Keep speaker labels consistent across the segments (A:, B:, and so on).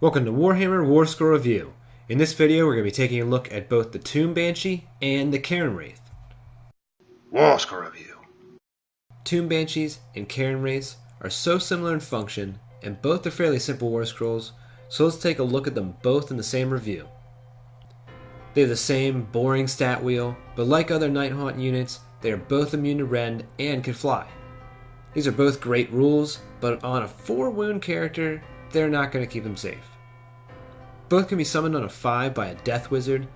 A: Welcome to Warhammer Warscroll Review. In this video we're going to be taking a look at both the Tomb Banshee and the Cairn Wraith.
B: Warscroll Review.
A: Tomb Banshees and Cairn Wraiths are so similar in function, and both are fairly simple war scrolls, so let's take a look at them both in the same review. They have the same boring stat wheel, but like other Nighthaunt units, they are both immune to rend and can fly. These are both great rules, but on a 4-wound character, they're not going to keep them safe. Both can be summoned on a 5 by a Death Wizard,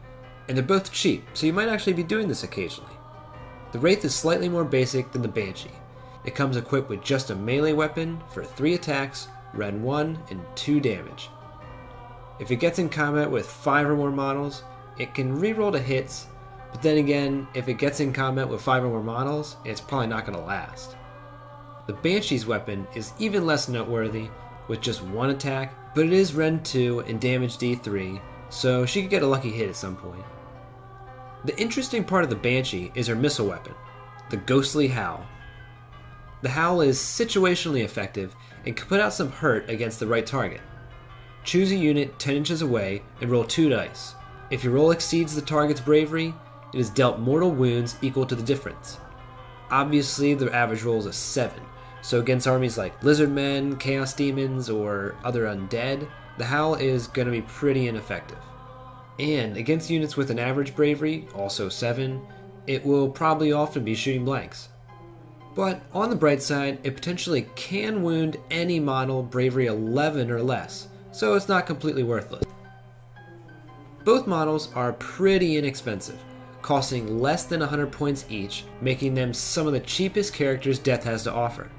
A: and they're both cheap, so you might actually be doing this occasionally. The Wraith is slightly more basic than the Banshee. It comes equipped with just a melee weapon for 3 attacks, rend 1, and 2 damage. If it gets in combat with 5 or more models, it can reroll to hits, but then again, if it gets in combat with 5 or more models, it's probably not going to last. The Banshee's weapon is even less noteworthy, with just 1 attack, but it is rend 2 and damage D3, so she could get a lucky hit at some point. The interesting part of the Banshee is her missile weapon, the Ghostly Howl. The Howl is situationally effective and can put out some hurt against the right target. Choose a unit 10 inches away and roll 2 dice. If your roll exceeds the target's bravery, it is dealt mortal wounds equal to the difference. Obviously, the average roll is a 7, so against armies like Lizardmen, Chaos Demons, or other undead, the Howl is going to be pretty ineffective. And against units with an average bravery, also 7, it will probably often be shooting blanks. But on the bright side, it potentially can wound any model bravery 11 or less, so it's not completely worthless. Both models are pretty inexpensive, costing less than 100 points each, making them some of the cheapest characters Death has to offer.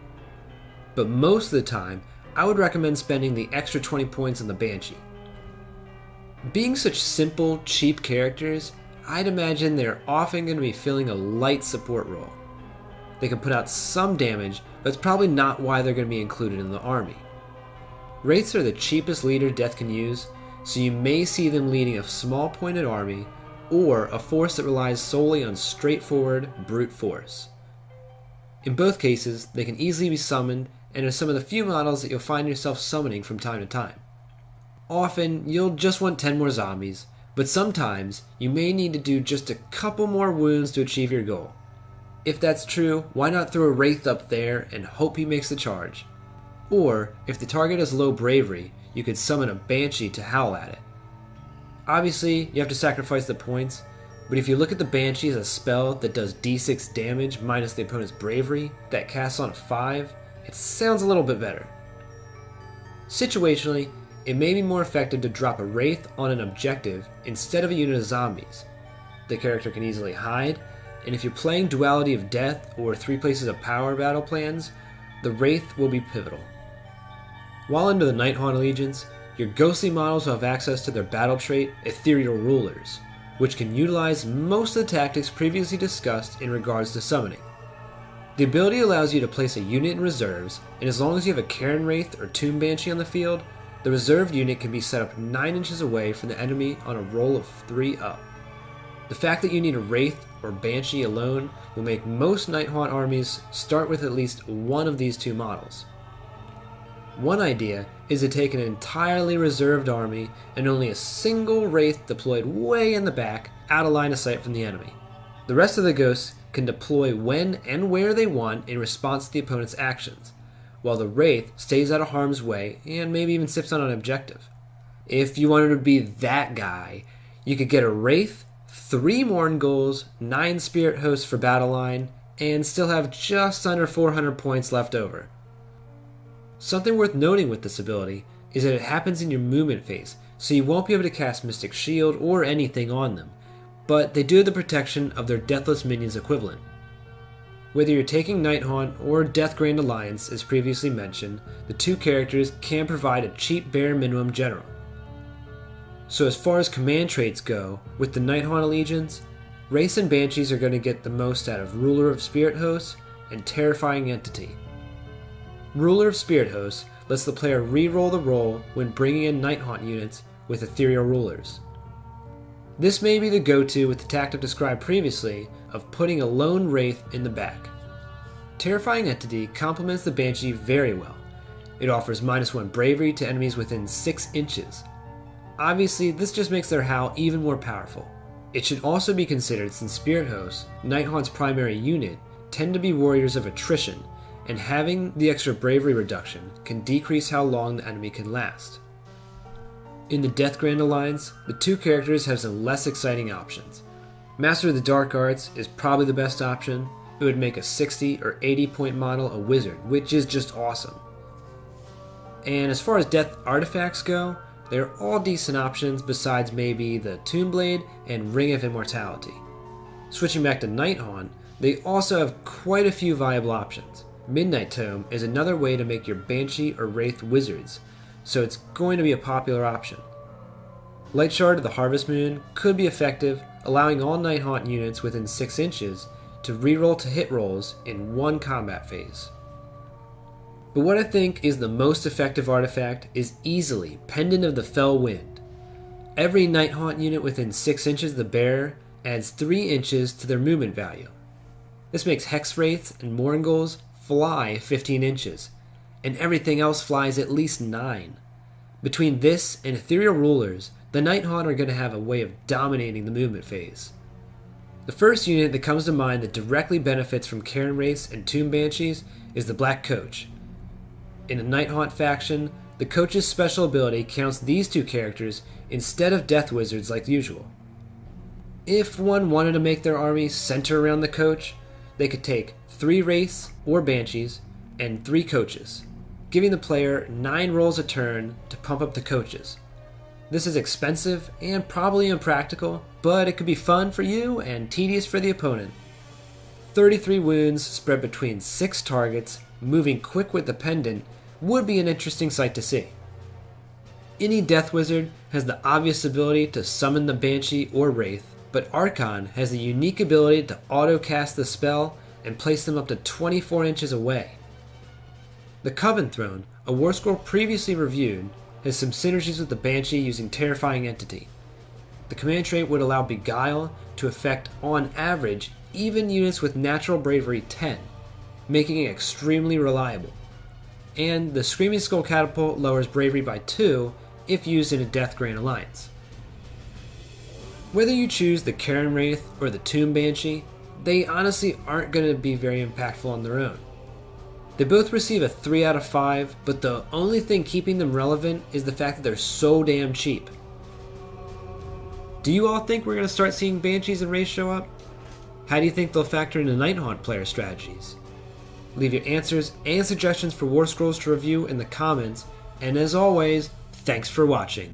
A: But most of the time, I would recommend spending the extra 20 points on the Banshee. Being such simple, cheap characters, I'd imagine they're often going to be filling a light support role. They can put out some damage, but it's probably not why they're going to be included in the army. Wraiths are the cheapest leader Death can use, so you may see them leading a small pointed army, or a force that relies solely on straightforward brute force. In both cases, they can easily be summoned, and are some of the few models that you'll find yourself summoning from time to time. Often, you'll just want 10 more zombies, but sometimes you may need to do just a couple more wounds to achieve your goal. If that's true, why not throw a Wraith up there and hope he makes the charge? Or, if the target has low bravery, you could summon a Banshee to howl at it. Obviously, you have to sacrifice the points, but if you look at the Banshee as a spell that does d6 damage minus the opponent's bravery, that casts on a 5, it sounds a little bit better. Situationally, it may be more effective to drop a Wraith on an objective instead of a unit of zombies. The character can easily hide, and if you're playing Duality of Death or 3 Places of Power battle plans, the Wraith will be pivotal. While under the Nighthaunt Allegiance, your ghostly models will have access to their battle trait, Ethereal Rulers, which can utilize most of the tactics previously discussed in regards to summoning. The ability allows you to place a unit in reserves, and as long as you have a Cairn Wraith or Tomb Banshee on the field, the reserved unit can be set up 9 inches away from the enemy on a roll of 3 up. The fact that you need a Wraith or Banshee alone will make most Nighthaunt armies start with at least one of these 2 models. One idea is to take an entirely reserved army and only a single Wraith deployed way in the back, out of line of sight from the enemy. The rest of the ghosts can deploy when and where they want in response to the opponent's actions, while the Wraith stays out of harm's way and maybe even sips on an objective. If you wanted to be that guy, you could get a Wraith, 3 Mourn Ghouls, 9 Spirit Hosts for battle line, and still have just under 400 points left over. Something worth noting with this ability is that it happens in your movement phase, so you won't be able to cast Mystic Shield or anything on them, but they do have the protection of their Deathless Minions equivalent. Whether you're taking Nighthaunt or Death Grand Alliance, as previously mentioned, the 2 characters can provide a cheap bare minimum general. So as far as command traits go, with the Nighthaunt Allegiance, Wraiths and Banshees are going to get the most out of Ruler of Spirit Hosts and Terrifying Entity. Ruler of Spirit Hosts lets the player re-roll the roll when bringing in Nighthaunt units with Ethereal Rulers. This may be the go-to with the tactic described previously of putting a lone Wraith in the back. Terrifying Entity complements the Banshee very well. It offers -1 bravery to enemies within 6 inches. Obviously, this just makes their howl even more powerful. It should also be considered since Spirit Hosts, Nighthaunt's primary unit, tend to be warriors of attrition, and having the extra bravery reduction can decrease how long the enemy can last. In the Death Grand Alliance, the two characters have some less exciting options. Master of the Dark Arts is probably the best option. It would make a 60 or 80 point model a wizard, which is just awesome. And as far as death artifacts go, they're all decent options besides maybe the Tomb Blade and Ring of Immortality. Switching back to Nighthaunt, they also have quite a few viable options. Midnight Tome is another way to make your Banshee or Wraith wizards, so it's going to be a popular option. Light Shard of the Harvest Moon could be effective, allowing all Nighthaunt units within 6 inches to reroll to hit rolls in one combat phase. But what I think is the most effective artifact is easily Pendant of the Fell Wind. Every Nighthaunt unit within 6 inches of the bearer adds 3 inches to their movement value. This makes Hex Wraiths and Moringles fly 15 inches, and everything else flies at least 9. Between this and Ethereal Rulers, the Nighthaunt are going to have a way of dominating the movement phase. The first unit that comes to mind that directly benefits from Cairn Wraiths and Tomb Banshees is the Black Coach. In the Nighthaunt faction, the Coach's special ability counts these two characters instead of Death Wizards like usual. If one wanted to make their army center around the Coach, they could take 3 Wraiths or Banshees and 3 Coaches, giving the player 9 rolls a turn to pump up the Coaches. This is expensive and probably impractical, but it could be fun for you and tedious for the opponent. 33 wounds spread between 6 targets, moving quick with the pendant, would be an interesting sight to see. Any Death Wizard has the obvious ability to summon the Banshee or Wraith, but Archon has the unique ability to auto-cast the spell and place them up to 24 inches away. The Coven Throne, a Warscroll previously reviewed, has some synergies with the Banshee using Terrifying Entity. The command trait would allow Beguile to affect, on average, even units with Natural Bravery 10, making it extremely reliable. And the Screaming Skull Catapult lowers Bravery by 2 if used in a Death Grand Alliance. Whether you choose the Cairn Wraith or the Tomb Banshee, they honestly aren't going to be very impactful on their own. They both receive a 3 out of 5, but the only thing keeping them relevant is the fact that they're so damn cheap. Do you all think we're going to start seeing Banshees and Wraiths show up? How do you think they'll factor into Nighthaunt player strategies? Leave your answers and suggestions for Warscrolls to review in the comments, and as always, thanks for watching.